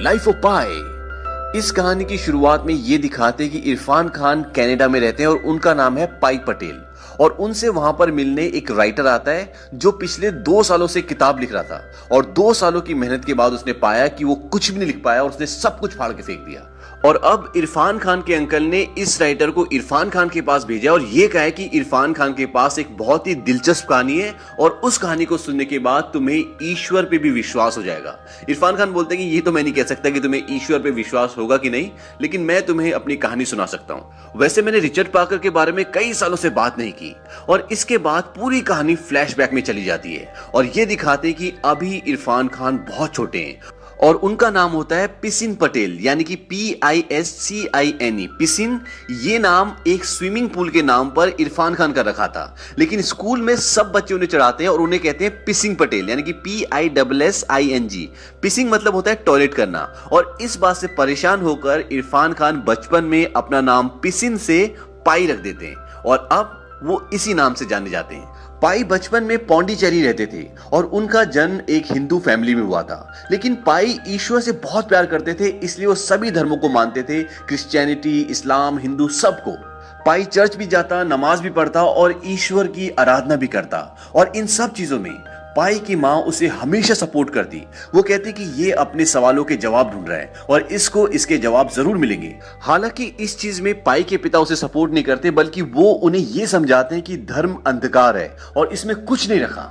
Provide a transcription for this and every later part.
Life of पाई। इस कहानी की शुरुआत में ये दिखाते कि इरफान खान कनाडा में रहते हैं और उनका नाम है पाई पटेल। और उनसे वहां पर मिलने एक राइटर आता है जो पिछले 2 सालों से किताब लिख रहा था और 2 सालों की मेहनत के बाद उसने पाया कि वो कुछ भी नहीं लिख पाया और उसने सब कुछ फाड़ के फेंक दिया। और अब इरफान खान के अंकल ने इस राइटर को इरफान खान के पास भेजा और ये कहा है कि इरफान खान के पास एक बहुत ही दिलचस्प कहानी है और उस कहानी को सुनने के बाद तुम्हें ईश्वर पे भी विश्वास हो जाएगा। इरफान खान बोलते हैं कि ये तो मैं नहीं कह सकता कि तुम्हें ईश्वर पे विश्वास होगा कि नहीं, लेकिन मैं तुम्हें अपनी कहानी सुना सकता हूं। वैसे मैंने रिचर्ड पाकर के बारे में कई सालों से बात नहीं की और इसके बाद पूरी कहानी फ्लैशबैक में चली जाती है और ये दिखाते हैं कि अभी इरफान खान बहुत छोटे हैं और उनका नाम होता है पिसिन पटेल, यानी कि PISCINE पिसिन। ये नाम एक स्विमिंग पूल के नाम पर इरफान खान का रखा था, लेकिन स्कूल में सब बच्चे उन्हें चढ़ाते हैं और उन्हें कहते हैं पिसिंग पटेल, यानी कि PISSING। पिसिंग मतलब होता है टॉयलेट करना। और इस बात से परेशान होकर इरफान खान बचपन में अपना नाम पिसिन से पाई रख देते हैं और अब वो इसी नाम से जाने जाते हैं। पाई बचपन में पौंडीचेरी रहते थे और उनका जन्म एक हिंदू फैमिली में हुआ था, लेकिन पाई ईश्वर से बहुत प्यार करते थे, इसलिए वो सभी धर्मों को मानते थे, क्रिश्चियनिटी, इस्लाम, हिंदू, सबको। पाई चर्च भी जाता, नमाज भी पढ़ता और ईश्वर की आराधना भी करता। और इन सब चीजों में पाई की माँ उसे हमेशा सपोर्ट करती। वो कहती कि ये अपने सवालों के जवाब ढूंढ रहा है और इसको इसके जवाब जरूर मिलेंगे। हालांकि इस चीज में पाई के पिता उसे सपोर्ट नहीं करते, बल्कि वो उन्हें ये समझाते हैं कि धर्म अंधकार है और इसमें कुछ नहीं रखा।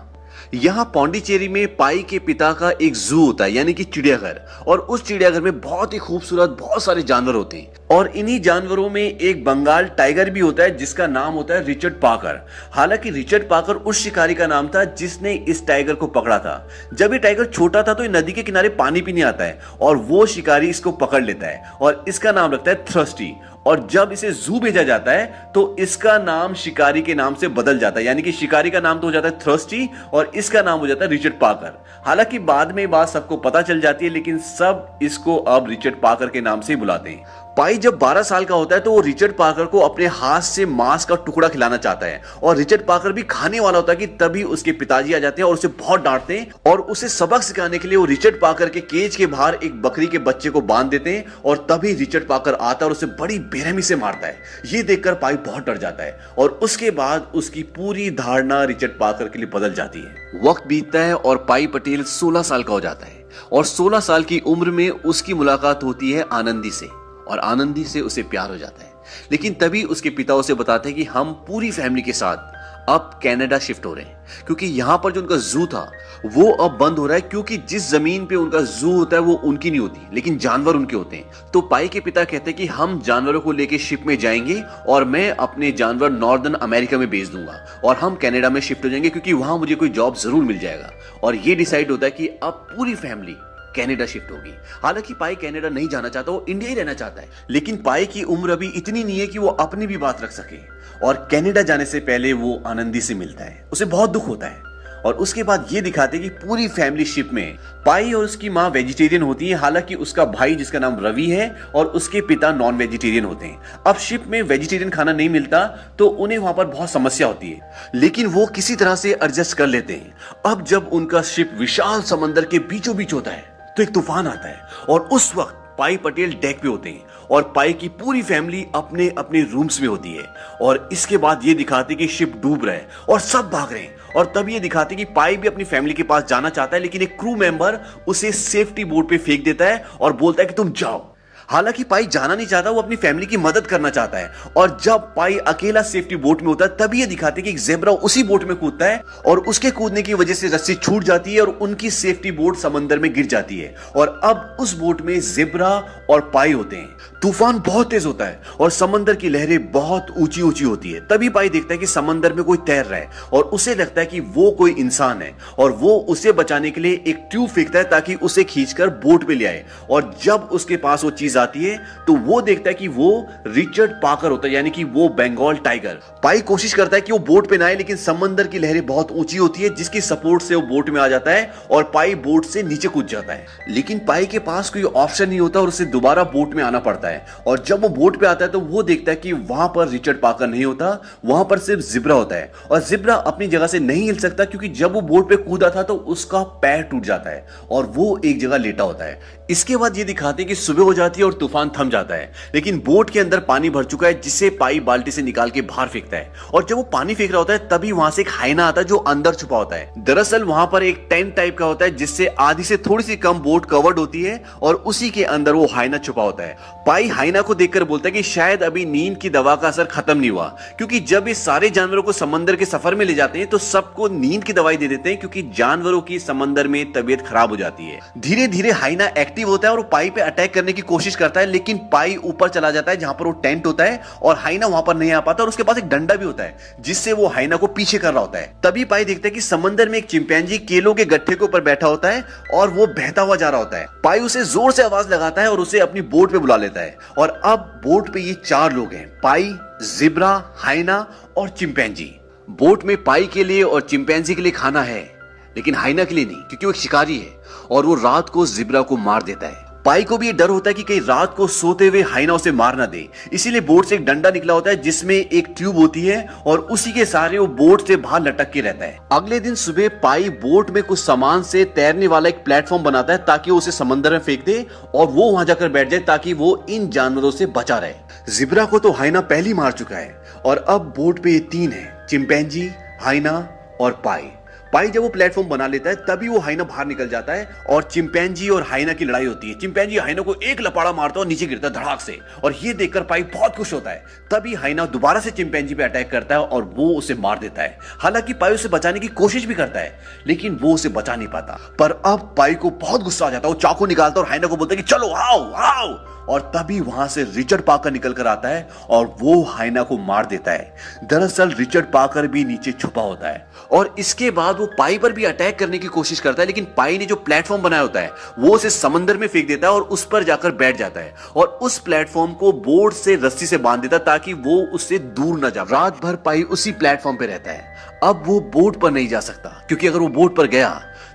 यहाँ पौंडीचेरी में पाई के पिता का एक जू होता है, यानी कि चिड़ियाघर, और उस चिड़ियाघर में बहुत ही खूबसूरत बहुत सारे जानवर होते हैं और इन्हीं जानवरों में एक बंगाल टाइगर भी होता है जिसका नाम होता है रिचर्ड पाकर। हालांकि रिचर्ड पाकर उस शिकारी का नाम था जिसने इस टाइगर को पकड़ा था। जब ये टाइगर छोटा था तो ये नदी के किनारे पानी पीने आता है और वो शिकारी इसको पकड़ लेता है और इसका नाम रखता है थ्रस्टी। और जब इसे जू भेजा जाता है तो इसका नाम शिकारी के नाम से बदल जाता है, यानी कि शिकारी का नाम तो हो जाता है थ्रस्टी और इसका नाम हो जाता है रिचर्ड पाकर। हालांकि बाद में बात सबको पता चल जाती है, लेकिन सब इसको अब रिचर्ड पाकर के नाम से ही बुलाते हैं। पाई जब 12 साल का होता है तो वो रिचर्ड पाकर को अपने हाथ से मांस का टुकड़ा खिलाना चाहता है और रिचर्ड पाकर भी खाने वाला होता है कि तभी उसके पिताजी आ जाते हैं और उसे बहुत डांटते हैं और उसे सबक सिखाने के लिए वो रिचर्ड पाकर के केज के बाहर एक बकरी के बच्चे को बांध देते हैं और तभी रिचर्ड पाकर आता है और उसे बड़ी बेरहमी से मारता है। ये देखकर पाई बहुत डर जाता है और उसके बाद उसकी पूरी धारणा रिचर्ड पाकर के लिए बदल जाती है। वक्त बीतता है और पाई पटेल 16 साल का हो जाता है और 16 साल की उम्र में उसकी मुलाकात होती है आनंदी से और आनंदी से उसे प्यार हो जाता है। लेकिन तभी उसके पिता उसे बताते हैं कि हम पूरी फैमिली के साथ अब कनाडा शिफ्ट हो रहे हैं, क्योंकि यहां पर जो उनका जू था वो अब बंद हो रहा है, क्योंकि जिस जमीन पे उनका जू होता है वो उनकी नहीं होती, लेकिन जानवर उनके होते हैं। तो पाई के पिता कहते हैं कि हम जानवरों को लेके शिप में जाएंगे और मैं अपने जानवर नॉर्दर्न अमेरिका में भेज दूंगा और हम कनाडा में शिफ्ट हो जाएंगे, क्योंकि वहां मुझे कोई जॉब जरूर मिल जाएगा। और ये डिसाइड होता है कि अब पूरी फैमिली कनाडा शिफ्ट होगी। हालांकि पाई कनाडा नहीं जाना चाहता, वो इंडिया ही रहना चाहता है, लेकिन पाई की उम्र अभी इतनी नहीं है कि वो अपनी भी बात रख सके। और कनाडा जाने से पहले वो आनंदी से मिलता है, उसे बहुत दुख होता है। और उसके बाद ये दिखाते कि पूरी फैमिली शिप में पाई और उसकी माँ वेजिटेरियन होती है, हालांकि उसका भाई जिसका नाम रवि है और उसके पिता नॉन वेजिटेरियन होते हैं। अब शिप में वेजिटेरियन खाना नहीं मिलता तो उन्हें वहां पर बहुत समस्या होती है, लेकिन वो किसी तरह से एडजस्ट कर लेते हैं। अब जब उनका शिप विशाल समंदर के बीचों बीच होता है तो एक तूफान आता है और उस वक्त पाई पटेल डेक पे होते हैं और पाई की पूरी फैमिली अपने अपने रूम्स में होती है। और इसके बाद ये दिखाते कि शिप डूब रहा है और सब भाग रहे हैं और तब ये दिखाते कि पाई भी अपनी फैमिली के पास जाना चाहता है, लेकिन एक क्रू मेंबर उसे सेफ्टी बोट पे फेंक देता है और बोलता है कि तुम जाओ। हालांकि पाई जाना नहीं चाहता, वो अपनी फैमिली की मदद करना चाहता है। और जब पाई अकेला सेफ्टी बोट में होता है तभी ये दिखाते कि एक ज़ेब्रा उसी बोट में कूदता है और उसके कूदने की वजह से रस्सी छूट जाती है और उनकी सेफ्टी बोट समंदर में गिर जाती है। और अब उस बोट में ज़ेब्रा और पाई होते हैं। तूफान बहुत तेज होता है और समंदर की लहरें बहुत ऊंची ऊंची होती है। तभी पाई देखता है कि समंदर में कोई तैर रहा है और उसे लगता है कि वो कोई इंसान है और वो उसे बचाने के लिए एक ट्यूब फेंकता है ताकि उसे खींचकर बोट पे ले आए। और जब उसके पास वो चीज आती है तो वो देखता है कि वो रिचर्ड पाकर होता है, यानी कि वो बंगाल टाइगर। पाई कोशिश करता है कि वो बोट पे ना आए, लेकिन समंदर की लहरें बहुत ऊंची होती है जिसकी सपोर्ट से वो बोट में आ जाता है और पाई बोट से नीचे कूद जाता है। लेकिन पाई के पास कोई ऑप्शन नहीं होता और उसे दोबारा बोट में आना पड़ता है। और जब वो बोट पे आता है तो वो देखता है कि वहां पर रिचर्ड पाकर नहीं होता, वहां पर सिर्फ ज़ेब्रा होता है। और ज़ेब्रा अपनी जगह से नहीं हिल सकता क्योंकि जब वो बोट पे कूदा था तो उसका पैर टूट जाता है और वो एक जगह लेटा होता है। इसके बाद ये दिखाते हैं कि सुबह हो जाती है और तूफान थम जाता है, लेकिन बोट के अंदर पानी भर चुका है जिसे पाई बाल्टी से निकाल के बाहर फेंकता है। और जब वो पानी फेंक रहा होता है तभी वहां से एक हाइना आता है जो अंदर छुपा होता है। दरअसल वहां पर एक टेंट टाइप का होता है जिससे आधी से थोड़ी सी कम बोट कवर्ड होती है और उसी के अंदर वो हाइना छुपा होता है। पाई हाइना को देखकर बोलता है कि शायद अभी नींद की दवा का असर खत्म नहीं हुआ, क्योंकि जब ये सारे जानवरों को समंदर के सफर में ले जाते हैं तो सबको नींद की दवाई दे देते हैं, क्योंकि जानवरों की समंदर में तबीयत खराब हो जाती है। धीरे धीरे हाइना एक्टिव होता है और पाई पे अटैक करने की कोशिश करता है, लेकिन पाई ऊपर चला जाता है जहां पर वो टेंट होता है और हाइना वहां पर नहीं आ पाता। और उसके पास एक डंडा भी होता है जिससे वो हाइना को पीछे कर रहा होता है। तभी पाई देखता है कि समंदर में एक चिंपैंजी केलों के गट्ठे के ऊपर बैठा होता है और वो बहता हुआ जा रहा होता है। पाई उसे जोर से आवाज लगाता है और उसे अपनी बोट पे बुला लेता है। और अब बोट पे ये 4 लोग हैं, पाई, ज़ेब्रा, हाइना और चिंपैंजी। बोट में पाई के लिए और चिंपैंजी के लिए खाना है, लेकिन हाइना के लिए नहीं, क्योंकि वो एक शिकारी है और वो रात को ज़ेब्रा को मार देता है। पाई को भी ये डर होता है कि कहीं रात को सोते हुए हाइना उसे मार ना दे, इसीलिए बोट से एक डंडा निकला होता है जिसमें एक ट्यूब होती है और उसी के सहारे वो बोट से बाहर लटक के रहता है। अगले दिन सुबह पाई बोट में कुछ सामान से तैरने वाला एक प्लेटफॉर्म बनाता है ताकि वो उसे समंदर में फेंक दे और वो वहां जाकर बैठ जाए ताकि वो इन जानवरों से बचा रहे। ज़ेब्रा को तो हाइना पहले मार चुका है और अब बोट पे ये 3 है, चिंपैंजी, हाइना और पाई। पाई जब वो प्लेटफॉर्म बना लेता है तभी वो हाइना बाहर निकल जाता है और चिंपैंजी और हाइना की लड़ाई होती है। चिंपैंजी हाइना को एक लपाड़ा मारता है और नीचे गिरता है धड़ाक से, और ये देखकर पाई बहुत खुश होता है। तभी हाइना दोबारा से चिंपैंजी पे अटैक करता है और वो उसे मार देता है। हालांकि पाई उसे बचाने की कोशिश भी करता है, लेकिन वो उसे बचा नहीं पाता। पर अब पाई को बहुत गुस्सा आ जाता है, वो चाकू निकालता है और हाइना को बोलता है कि चलो आओ आओ। और तभी वहां से रिचर्ड पाकर निकल कर आता है और वो हाइना को मार देता है। दरअसल रिचर्ड पाकर भी नीचे छुपा होता है और इसके बाद वो पाई पर भी अटैक करने की कोशिश करता है, लेकिन पाई ने जो प्लेटफॉर्म बनाया होता है वो उसे समंदर में फेंक देता है और उस पर जाकर बैठ जाता है और उस प्लेटफॉर्म को बोर्ड से रस्सी से बांध देता है ताकि वो उससे दूर न जा। रात भर पाई उसी प्लेटफॉर्म पे रहता है। अब वो बोट पर नहीं जा सकता, क्योंकि अगर वो बोट पर गया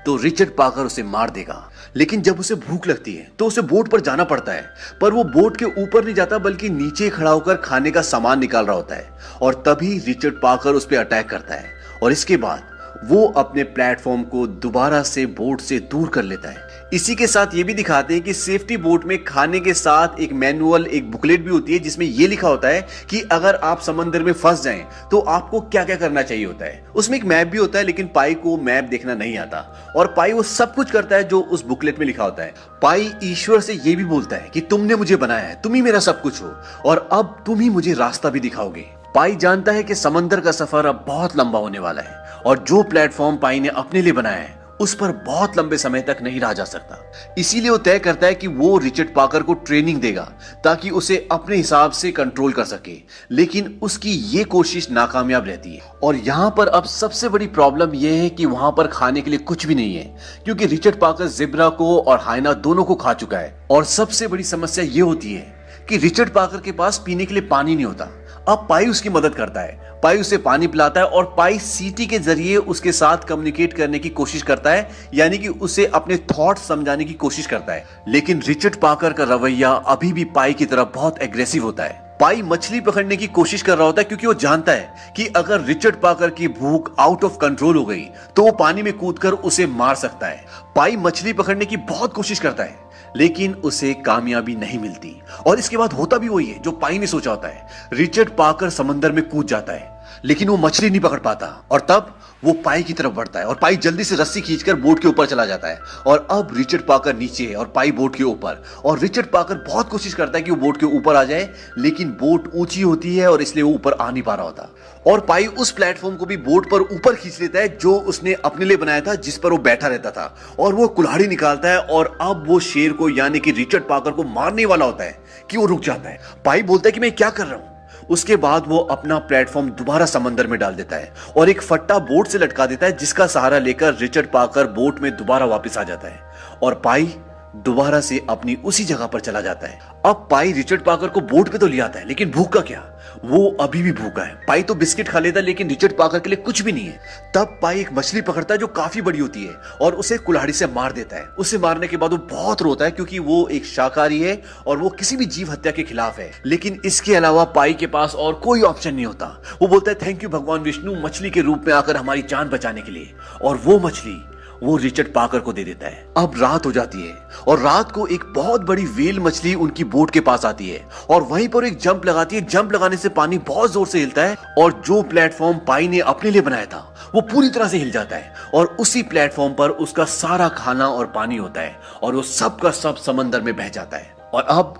तो रिचर्ड पाकर उसे मार देगा। लेकिन जब उसे भूख लगती है तो उसे बोट पर जाना पड़ता है, पर वो बोट के ऊपर नहीं जाता बल्कि नीचे खड़ा होकर खाने का सामान निकाल रहा होता है। और तभी रिचर्ड पाकर उस पर अटैक करता है और इसके बाद वो अपने प्लेटफॉर्म को दोबारा से बोट से दूर कर लेता है। इसी के साथ ये भी दिखाते हैं कि सेफ्टी बोट में खाने के साथ एक मैनुअल, एक बुकलेट भी होती है जिसमें ये लिखा होता है कि अगर आप समंदर में फंस जाएं तो आपको क्या क्या करना चाहिए होता है। उसमें एक मैप भी होता है, लेकिन पाई को मैप देखना नहीं आता और पाई वो सब कुछ करता है जो उस बुकलेट में लिखा होता है। पाई ईश्वर से ये भी बोलता है कि तुमने मुझे बनाया है, तुम ही मेरा सब कुछ हो और अब तुम ही मुझे रास्ता भी दिखाओगे। पाई जानता है कि समंदर का सफर अब बहुत लंबा होने वाला है और जो प्लेटफॉर्म पाई ने अपने लिए बनाया है उस पर बहुत लंबे समय तक नहीं रहा जा सकता। इसीलिए वो तय करता है कि वो रिचर्ड पाकर को ट्रेनिंग देगा ताकि उसे अपने हिसाब से कंट्रोल कर सके, लेकिन उसकी ये कोशिश नाकामयाब रहती है। और यहाँ पर अब सबसे बड़ी प्रॉब्लम यह है कि वहां पर खाने के लिए कुछ भी नहीं है, क्योंकि रिचर्ड पाकर ज़ेब्रा को और हाइना दोनों को खा चुका है। और सबसे बड़ी समस्या ये होती है कि रिचर्ड पाकर के पास पीने के लिए पानी नहीं होता। अब पाई उसकी मदद करता है, पाई उसे पानी पिलाता है और पाई सीटी के जरिए उसके साथ कम्युनिकेट करने की कोशिश करता है, यानी कि उसे अपने थॉट्स समझाने की कोशिश करता है। लेकिन रिचर्ड पाकर का रवैया अभी भी पाई की तरह बहुत एग्रेसिव होता है। पाई मछली पकड़ने की कोशिश कर रहा होता है क्योंकि वो जानता है कि अगर रिचर्ड पाकर की भूख आउट ऑफ कंट्रोल हो गई तो वो पानी में कूदकर उसे मार सकता है। पाई मछली पकड़ने की बहुत कोशिश करता है, लेकिन उसे कामयाबी नहीं मिलती और इसके बाद होता भी वही है जो पाई ने सोचा होता है। रिचर्ड पाकर समंदर में कूद जाता है, लेकिन वो मछली नहीं पकड़ पाता और तब वो पाई की तरफ बढ़ता है और पाई जल्दी से रस्सी खींचकर बोट के ऊपर चला जाता है। और अब रिचर्ड पाकर नीचे है और पाई बोट के ऊपर, और रिचर्ड पाकर बहुत कोशिश करता है कि वो बोट के ऊपर आ जाए, लेकिन बोट ऊंची होती है और इसलिए वो ऊपर आ नहीं पा रहा होता। और पाई उस प्लेटफॉर्म को भी बोट पर ऊपर खींच लेता है जो उसने अपने लिए बनाया था, जिस पर वो बैठा रहता था, और वो कुल्हाड़ी निकालता है और अब वो शेर को यानी कि रिचर्ड पाकर को मारने वाला होता है कि वो रुक जाता है। पाई बोलता है कि मैं क्या कर रहा हूं। उसके बाद वो अपना प्लेटफॉर्म दोबारा समंदर में डाल देता है और एक फट्टा बोट से लटका देता है, जिसका सहारा लेकर रिचर्ड पाकर बोट में दोबारा वापस आ जाता है और पाई दोबारा से अपनी उसी जगह पर चला जाता है। अब पाई रिचर्ड पाकर को बोट पे तो ले आता है, लेकिन भूख का क्या, वो अभी भी भूखा है। पाई तो बिस्किट खा लेता है, लेकिन रिचर्ड पाकर के लिए कुछ भी नहीं है। तब पाई एक मछली पकड़ता है जो काफी बड़ी होती है और उसे कुल्हाड़ी से मार देता है। उसे मारने के बाद वो बहुत रोता है क्योंकि वो एक शाकाहारी है और वो किसी भी जीव हत्या के खिलाफ है। लेकिन इसके अलावा पाई के पास और कोई ऑप्शन नहीं होता। वो बोलता है थैंक यू भगवान विष्णु, मछली के रूप में आकर हमारी जान बचाने के लिए। और वो मछली वो रिचर्ड पाकर को दे देता है। अब रात हो जाती है और रात को एक बहुत बड़ी व्हेल मछली उनकी बोट के पास आती है और वहीं पर एक जंप लगाती है। जंप लगाने से पानी बहुत जोर से हिलता है और जो प्लेटफॉर्म पाई ने अपने लिए बनाया था वो पूरी तरह से हिल जाता है और उसी प्लेटफॉर्म पर उसका सारा खाना और पानी होता है और वो सब का सब समंदर में बह जाता है। और अब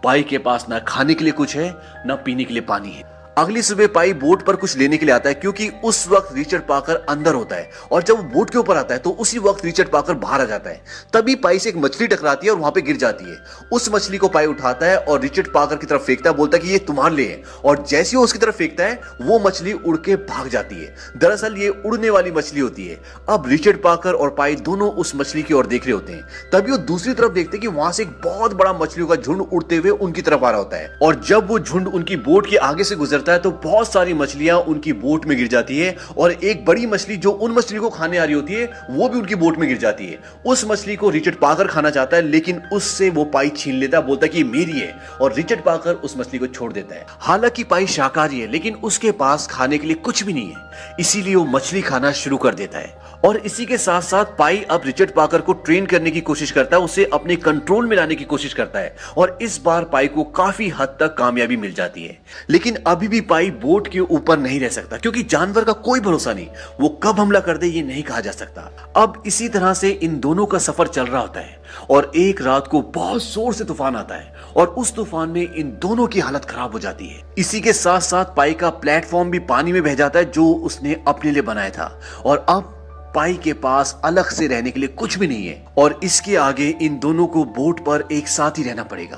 पाई के पास ना खाने के लिए कुछ है ना पीने के लिए पानी है। अगली सुबह पाई बोट पर कुछ लेने के लिए आता है क्योंकि उस वक्त रिचर्ड पाकर अंदर होता है और जब वो बोट के ऊपर आता है तो उसी वक्त रिचर्ड पाकर बाहर आ जाता है। तभी पाई से एक मछली टकराती है और वहां पे गिर जाती है। उस मछली को पाई उठाता है और रिचर्ड पाकर की तरफ फेंकता है, बोलता है कि ये तुम्हारे लिए है। और जैसे ही वो उसकी तरफ फेंकता है वो मछली उड़ के भाग जाती है। दरअसल ये उड़ने वाली मछली होती है। अब रिचर्ड पाकर और पाई दोनों उस मछली की ओर देख रहे होते हैं। तभी वो दूसरी तरफ देखते हैं कि वहां से एक बहुत बड़ा मछलियों का झुंड उड़ते हुए उनकी तरफ आ रहा होता है और जब वो झुंड उनकी बोट के आगे से गुजरता है तो बहुत सारी मछलियां उनकी बोट में गिर जाती है और एक बड़ी मछली जो उन मछली को खाने आ रही होती है वो भी उनकी बोट में गिर जाती है। उस मछली को रिचर्ड पाकर खाना चाहता है लेकिन उससे वो पाई छीन लेता है, बोलता है कि मेरी है और रिचर्ड पाकर उस मछली को छोड़ देता है। हालांकि पाई शाकाहारी है लेकिन उसके पास खाने के लिए कुछ भी नहीं है, इसीलिए वो मछली खाना शुरू कर देता है। और इसी के साथ साथ पाई अब रिचर्ड पाकर को ट्रेन करने की कोशिश करता है, उसे अपने कंट्रोल में लाने की कोशिश करता है और इस बार पाई को काफी हद तक कामयाबी मिल जाती है। लेकिन अभी भी पाई बोट के ऊपर नहीं रह सकता क्योंकि जानवर का कोई भरोसा नहीं, वो कब हमला कर दे ये नहीं कहा जा सकता। अब इसी तरह से इन दोनों का सफर चल रहा होता है और एक रात को बहुत जोर से तूफान आता है और उस तूफान में इन दोनों की हालत खराब हो जाती है। इसी के साथ साथ पाई का प्लेटफॉर्म भी पानी में बह जाता है जो उसने अपने लिए बनाया था और अब पाई के पास अलग से रहने के लिए कुछ भी नहीं है और इसके आगे इन दोनों को बोट पर एक साथ ही रहना पड़ेगा।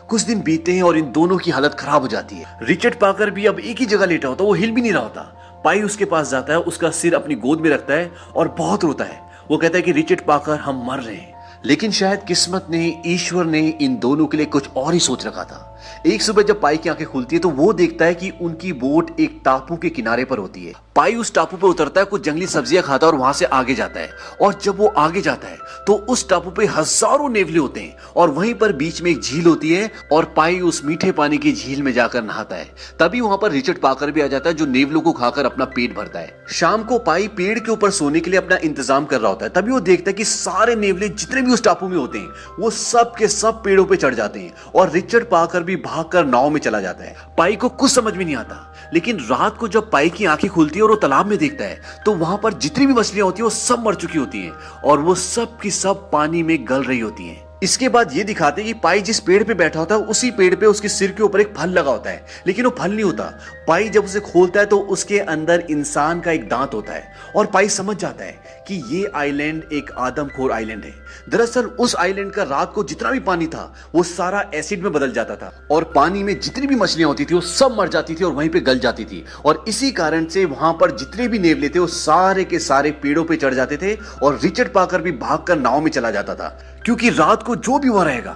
कुछ दिन बीते हैं और इन दोनों की हालत खराब हो जाती है। रिचर्ड पाकर भी अब एक ही जगह लेटा होता, वो हिल भी नहीं रहा होता। पाई उसके पास जाता है, उसका सिर अपनी गोद में रखता है और बहुत रोता है। वो कहता है कि रिचर्ड पाकर हम मर रहे हैं। लेकिन शायद किस्मत ने, ईश्वर ने इन दोनों के लिए कुछ और ही सोच रखा था। एक सुबह जब पाई की आंखें खुलती है तो वो देखता है कि उनकी बोट एक टापू के किनारे पर होती है। पाई उस टापू पर उतरता है, कुछ जंगली सब्जियां खाता है और वहां से आगे जाता है और जब वो आगे जाता है तो उस टापू पे हजारों नेवले होते हैं और वहीं पर बीच में एक झील होती है और पाई उस मीठे पानी की झील में जाकर नहाता है। तभी वहां पर रिचर्ड पाकर भी आ जाता है जो नेवलों को खाकर अपना पेट भरता है। शाम को पाई पेड़ के ऊपर सोने के लिए अपना इंतजाम कर रहा होता है। तभी वो देखता है कि सारे नेवले जितने भी उस टापू में होते हैं वो सब के सब पेड़ों पे चढ़ जाते हैं और रिचर्ड पाकर भी भागकर नाव में चला जाता है। पाई को कुछ समझ में नहीं आता लेकिन रात को जब पाई की आंखें खुलती है और वो तालाब में देखता है तो वहां पर जितनी भी मछलियां होती है वो सब मर चुकी होती हैं और वो सब की सब पानी में गल रही होती हैं। इसके बाद ये दिखाते हैं कि पाई जिस पेड़ पे बैठा होता है उसी पेड़ पे उसके सिर के ऊपर एक फल लगा होता है लेकिन वो फल नहीं होता। पाई जब उसे खोलता है तो उसके अंदर इंसान का एक दांत होता है और पाई समझ जाता है कि ये आइलैंड एक आदमखोर आइलैंड है। दरअसल उस आइलैंड का रात को जितना भी पानी था वो सारा एसिड में बदल जाता था और पानी में जितनी भी मछलियां होती थी वो सब मर जाती थी और वहीं पे गल जाती थी और इसी कारण से वहां पर जितने भी नेवले थे वो सारे के सारे पेड़ों पे चढ़ जाते थे और रिचर्ड पाकर भी भागकर नाव में चला जाता था क्योंकि रात को जो भी वहां रहेगा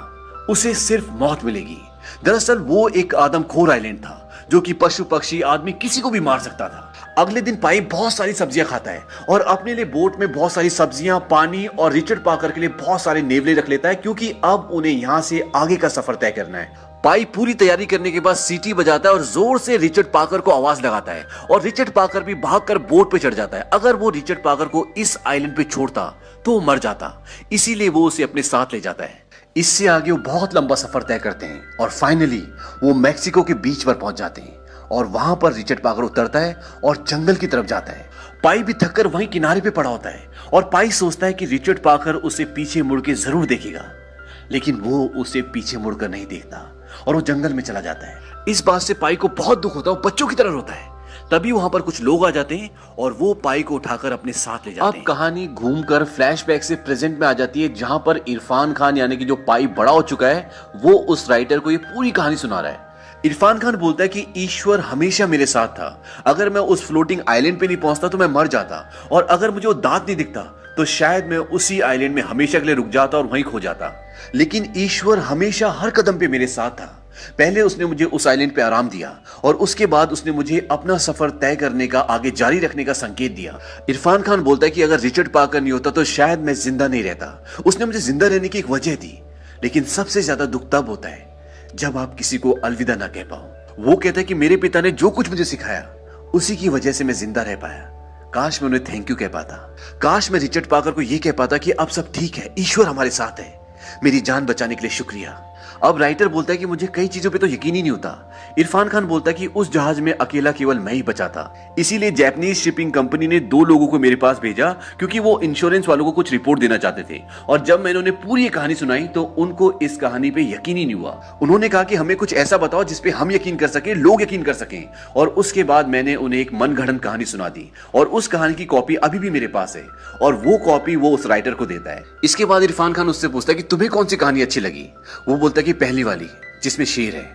उसे सिर्फ मौत मिलेगी। दरअसल वो एक आदमखोर आइलैंड था जो कि पशु पक्षी आदमी किसी को भी मार सकता था। अगले दिन पाई बहुत सारी सब्जियां खाता है और अपने लिए बोट में बहुत सारी सब्जियां, पानी और रिचर्ड पाकर के लिए बहुत सारे नेवले रख लेता है क्योंकि अब उन्हें यहां से आगे का सफर तय करना है। पाई पूरी तैयारी करने के बाद सीटी बजाता है और जोर से रिचर्ड पाकर को आवाज लगाता है और रिचर्ड पाकर भी भागकर बोट पे चढ़ जाता है। अगर वो रिचर्ड पाकर को इस आइलैंड पे छोड़ता तो वो मर जाता, इसीलिए वो उसे अपने साथ ले जाता है। इससे आगे वो बहुत लंबा सफर तय करते हैं और फाइनली वो मैक्सिको के बीच पर पहुंच जाते हैं और वहां पर रिचर्ड पाकर उतरता है और जंगल की तरफ जाता है। पाई भी थककर वहीं किनारे पे पड़ा होता है और पाई सोचता है कि रिचर्ड पाकर उसे पीछे मुड़ के जरूर देखेगा लेकिन वो उसे पीछे मुड़कर नहीं देखता और वो जंगल में चला जाता है। इस बात से पाई को बहुत दुख होता है, वो बच्चों की तरह रोता है। तभी वहां पर कुछ लोग आ जाते हैं और वो पाई को उठाकर अपने साथ ले जाते हैं। अब कहानी घूमकर फ्लैशबैक से प्रेजेंट में आ जाती है जहां पर इरफान खान यानी कि जो पाई बड़ा हो चुका है वो उस राइटर को ये पूरी कहानी सुना रहा है। इरफान खान बोलता है कि ईश्वर हमेशा मेरे साथ था, अगर मैं उस फ्लोटिंग आइलैंड पे नहीं पहुंचता तो मैं मर जाता और अगर मुझे वो दांत नहीं दिखता तो शायद मैं उसी आइलैंड में हमेशा के लिए रुक जाता और वहीं खो जाता। लेकिन ईश्वर हमेशा हर कदम पे मेरे साथ था। पहले उसने मुझे उस आइलैंड पे आराम दिया और उसके बाद उसने मुझे अपना सफर तय करने का, आगे जारी रखने का संकेत दिया। इरफान खान बोलता है कि अगर रिचर्ड पाकर नहीं होता तो शायद मैं जिंदा नहीं रहता। उसने मुझे जिंदा रहने की एक वजह दी, लेकिन सबसे ज्यादा दुख तब होता है जब आप किसी को अलविदा ना कह पाओ। वो कहता है कि मेरे पिता ने जो कुछ मुझे सिखाया उसी की वजह से मैं जिंदा रह पाया। काश मैं उन्हें थैंक यू कह पाता। काश मैं रिचर्ड पाकर को यह कह पाता कि अब सब ठीक है, ईश्वर हमारे साथ है, मेरी जान बचाने के लिए शुक्रिया। अब राइटर बोलता है कि मुझे कई चीजों पे तो यकीन ही नहीं होता। इरफान खान बोलता है कि उस जहाज में अकेला केवल मैं ही बचा था, इसीलिए जापानीज शिपिंग कंपनी ने 2 लोगों को मेरे पास भेजा क्योंकि वो इंश्योरेंस वालों को कुछ रिपोर्ट देना चाहते थे। और जब मैंने उन्हें पूरी ये कहानी सुनाई तो उनको इस कहानी पे यकीन ही नहीं हुआ। उन्होंने कहा कि हमें कुछ ऐसा बताओ जिसपे हम यकीन कर सके, लोग यकीन कर सकें। और उसके बाद मैंने उन्हें एक मनगढ़ंत कहानी सुना दी और उस कहानी की कॉपी अभी भी मेरे पास है और वो कॉपी वो उस राइटर को देता है। इसके बाद इरफान खान उससे पूछता है कि तुम्हें कौन सी कहानी अच्छी लगी। वो बोलता है कि पहली वाली जिसमें शेर है।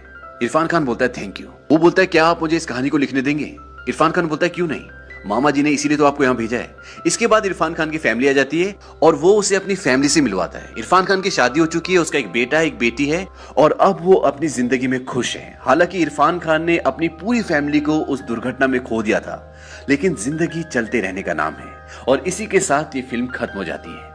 इरफान खान बोलता है थैंक यू। वो बोलता है क्या आप मुझे इस कहानी को लिखने देंगे। इरफान खान बोलता है क्यों नहीं, मामा जी ने इसीलिए तो आपको यहाँ भेजा है। इसके बाद इरफान खान की फैमिली आ जाती है और वो उसे अपनी फैमिली से मिलवाता है। इरफान खान की शादी हो चुकी है, उसका एक बेटा एक बेटी है और अब वो अपनी जिंदगी में खुश है। हालांकि इरफान खान ने अपनी पूरी फैमिली को उस दुर्घटना में खो दिया था, लेकिन जिंदगी चलते रहने का नाम है। और इसी के साथ ये फिल्म खत्म हो जाती है।